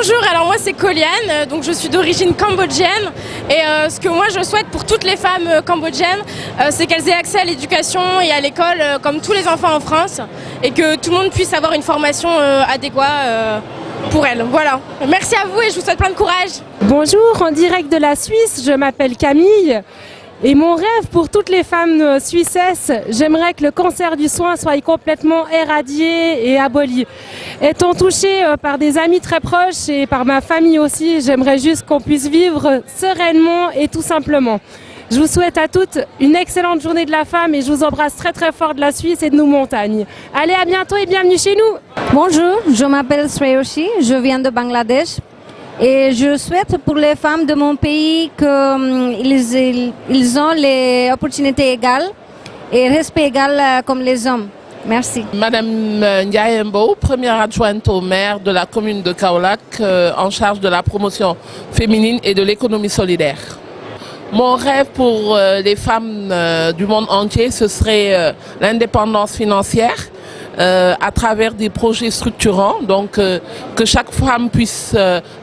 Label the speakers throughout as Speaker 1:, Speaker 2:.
Speaker 1: Bonjour, alors moi c'est Koliane, donc je suis d'origine cambodgienne et ce que moi je souhaite pour toutes les femmes cambodgiennes, c'est qu'elles aient accès à l'éducation et à l'école comme tous les enfants en France et que tout le monde puisse avoir une formation adéquate pour elles. Voilà, merci à vous et je vous souhaite plein de courage.
Speaker 2: Bonjour, en direct de la Suisse, je m'appelle Camille. Et mon rêve pour toutes les femmes suissesses, j'aimerais que le cancer du sein soit complètement éradié et aboli. Étant touchée par des amis très proches et par ma famille aussi, j'aimerais juste qu'on puisse vivre sereinement et tout simplement. Je vous souhaite à toutes une excellente journée de la femme et je vous embrasse très très fort de la Suisse et de nos montagnes. Allez, à bientôt et bienvenue chez nous.
Speaker 3: Bonjour, je m'appelle Shreyoshi, je viens de Bangladesh. Et je souhaite pour les femmes de mon pays qu'ils ont les opportunités égales et respect égal comme les hommes. Merci.
Speaker 4: Madame Ndiaye Mbo, première adjointe au maire de la commune de Kaolack, en charge de la promotion féminine et de l'économie solidaire. Mon rêve pour les femmes du monde entier, ce serait l'indépendance financière. À travers des projets structurants, donc que chaque femme puisse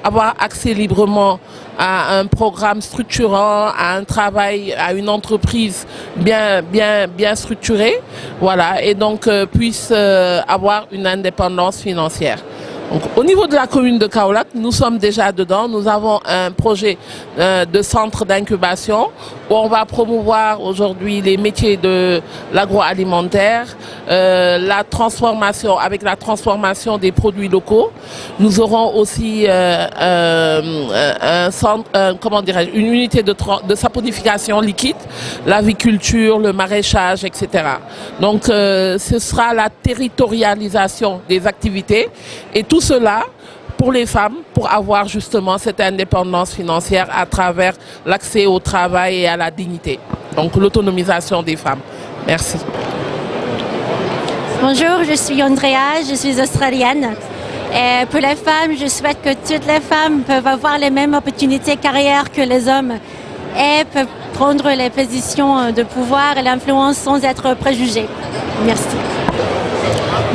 Speaker 4: avoir accès librement à un programme structurant, à un travail, à une entreprise bien structurée, voilà, et donc puisse avoir une indépendance financière. Donc, au niveau de la commune de Kaolack, nous sommes déjà dedans. Nous avons un projet de centre d'incubation où on va promouvoir aujourd'hui les métiers de l'agroalimentaire, la transformation, avec la transformation des produits locaux. Nous aurons aussi un centre, une unité de saponification liquide, l'aviculture, le maraîchage, etc. Donc ce sera la territorialisation des activités et tout cela pour les femmes, pour avoir justement cette indépendance financière à travers l'accès au travail et à la dignité. Donc l'autonomisation des femmes. Merci.
Speaker 5: Bonjour, je suis Andrea, je suis australienne. Et pour les femmes, je souhaite que toutes les femmes peuvent avoir les mêmes opportunités de carrière que les hommes et peuvent prendre les positions de pouvoir et l'influence sans être préjugées. Merci.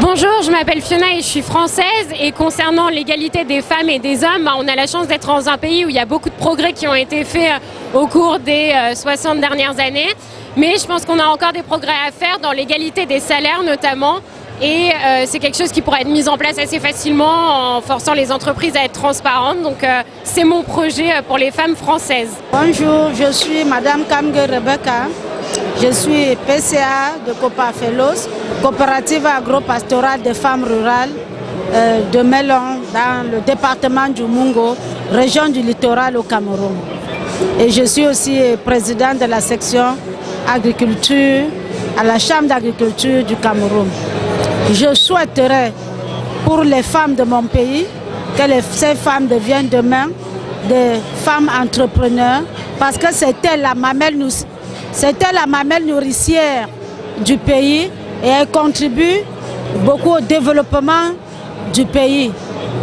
Speaker 6: Bonjour, je m'appelle Fiona et je suis française et concernant l'égalité des femmes et des hommes, on a la chance d'être dans un pays où il y a beaucoup de progrès qui ont été faits au cours des 60 dernières années, mais je pense qu'on a encore des progrès à faire dans l'égalité des salaires notamment et c'est quelque chose qui pourrait être mis en place assez facilement en forçant les entreprises à être transparentes, donc c'est mon projet pour les femmes françaises.
Speaker 7: Bonjour, je suis Madame Kamge Rebecca. Je suis PCA de Copa Fellows, coopérative agro-pastorale des femmes rurales de Melon dans le département du Mungo, région du littoral au Cameroun. Et je suis aussi présidente de la section agriculture à la Chambre d'agriculture du Cameroun. Je souhaiterais pour les femmes de mon pays que ces femmes deviennent demain des femmes entrepreneurs parce que c'était la mamelle nourricière du pays et elle contribue beaucoup au développement du pays.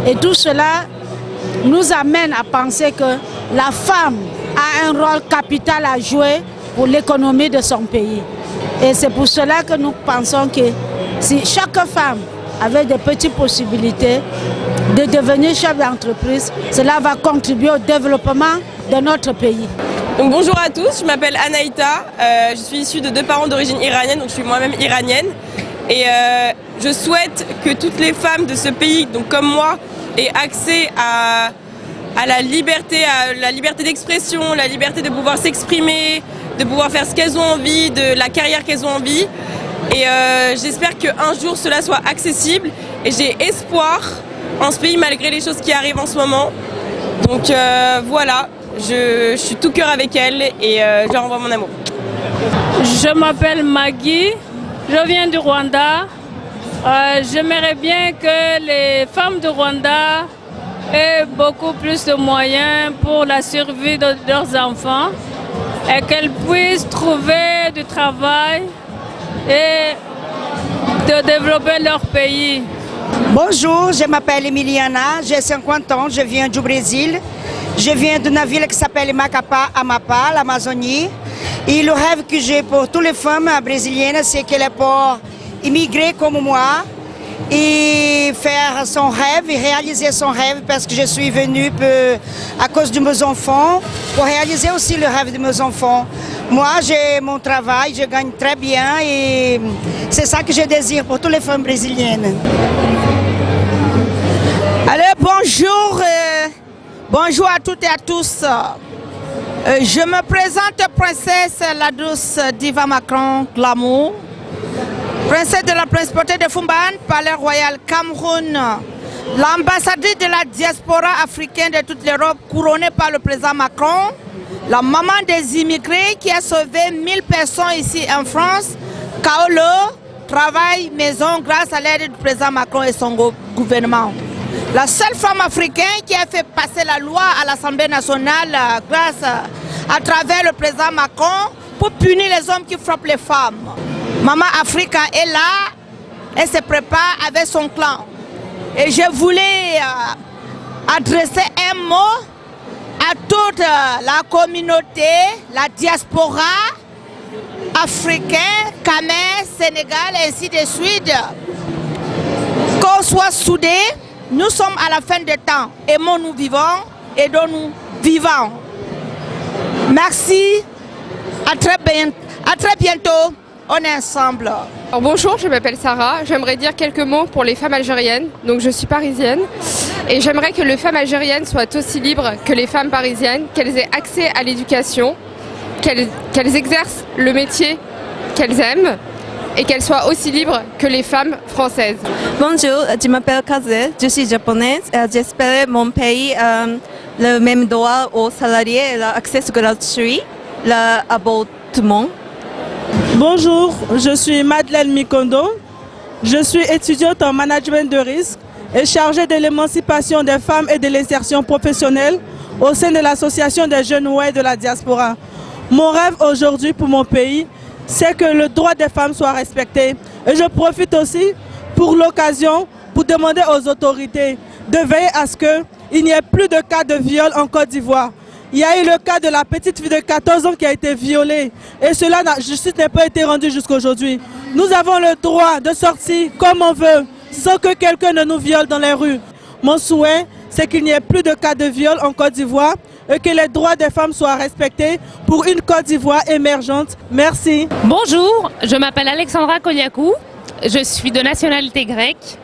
Speaker 7: Et tout cela nous amène à penser que la femme a un rôle capital à jouer pour l'économie de son pays. Et c'est pour cela que nous pensons que si chaque femme avait des petites possibilités de devenir chef d'entreprise, cela va contribuer au développement de notre pays.
Speaker 8: Donc bonjour à tous, je m'appelle Anaïta, je suis issue de 2 parents d'origine iranienne, donc je suis moi-même iranienne. Et je souhaite que toutes les femmes de ce pays, donc comme moi, aient accès à la liberté d'expression, la liberté de pouvoir s'exprimer, de pouvoir faire ce qu'elles ont envie, de la carrière qu'elles ont envie. Et j'espère qu'un jour cela soit accessible et j'ai espoir en ce pays malgré les choses qui arrivent en ce moment. Donc voilà. Je suis tout cœur avec elle et je leur envoie mon amour.
Speaker 9: Je m'appelle Maggie, je viens du Rwanda. J'aimerais bien que les femmes du Rwanda aient beaucoup plus de moyens pour la survie de leurs enfants et qu'elles puissent trouver du travail et de développer leur pays.
Speaker 10: Bonjour, je m'appelle Emiliana, j'ai 50 ans, je viens du Brésil. Je viens d'une ville qui s'appelle Macapá, Amapá, l'Amazonie. Et le rêve que j'ai pour toutes les femmes brésiliennes, c'est qu'elles peuvent immigrer comme moi et faire son rêve et réaliser son rêve parce que je suis venue à cause de mes enfants pour réaliser aussi le rêve de mes enfants. Moi, j'ai mon travail, je gagne très bien et c'est ça que je désire pour toutes les femmes brésiliennes.
Speaker 7: Allez, bonjour, bonjour à toutes et à tous. Je me présente princesse la douce Diva Macron Glamour, princesse de la principauté de Fumban, palais royal Cameroun, l'ambassadrice de la diaspora africaine de toute l'Europe couronnée par le président Macron, la maman des immigrés qui a sauvé 1000 personnes ici en France, Kaolo, travail, maison grâce à l'aide du président Macron et son gouvernement. La seule femme africaine qui a fait passer la loi à l'Assemblée nationale grâce à travers le président Macron pour punir les hommes qui frappent les femmes. Maman Africa est là, elle se prépare avec son clan. Et je voulais adresser un mot à toute la communauté, la diaspora africaine, Camer, Sénégal, ainsi de suite. Qu'on soit soudés, nous sommes à la fin des temps. Aimons-nous vivants, aidons-nous vivants. Merci, à très bientôt, on est ensemble.
Speaker 11: Alors bonjour, je m'appelle Sarah, j'aimerais dire quelques mots pour les femmes algériennes. Donc je suis parisienne et j'aimerais que les femmes algériennes soient aussi libres que les femmes parisiennes, qu'elles aient accès à l'éducation, qu'elles exercent le métier qu'elles aiment et qu'elles soient aussi libres que les femmes françaises.
Speaker 12: Bonjour, je m'appelle Kaze, je suis japonaise et j'espère mon pays le même droit aux salariés et l'accès gratuit, l'avortement.
Speaker 13: Bonjour, je suis Madeleine Mikondo, je suis étudiante en management de risque et chargée de l'émancipation des femmes et de l'insertion professionnelle au sein de l'association des jeunes ouai de la diaspora. Mon rêve aujourd'hui pour mon pays, c'est que le droit des femmes soit respecté. Et je profite aussi pour l'occasion pour demander aux autorités de veiller à ce qu'il n'y ait plus de cas de viol en Côte d'Ivoire. Il y a eu le cas de la petite fille de 14 ans qui a été violée et cela, justice n'a pas été rendue jusqu'à aujourd'hui. Nous avons le droit de sortir comme on veut sans que quelqu'un ne nous viole dans les rues. Mon souhait, c'est qu'il n'y ait plus de cas de viol en Côte d'Ivoire et que les droits des femmes soient respectés pour une Côte d'Ivoire émergente. Merci.
Speaker 6: Bonjour, je m'appelle Alexandra Koliakou, je suis de nationalité grecque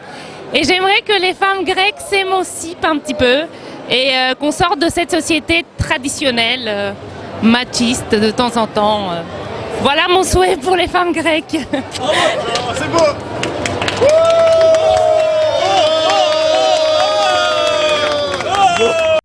Speaker 6: et j'aimerais que les femmes grecques s'émancipent un petit peu et qu'on sorte de cette société traditionnelle, machiste de temps en temps. Voilà mon souhait pour les femmes grecques.
Speaker 14: C'est beau.
Speaker 13: Oh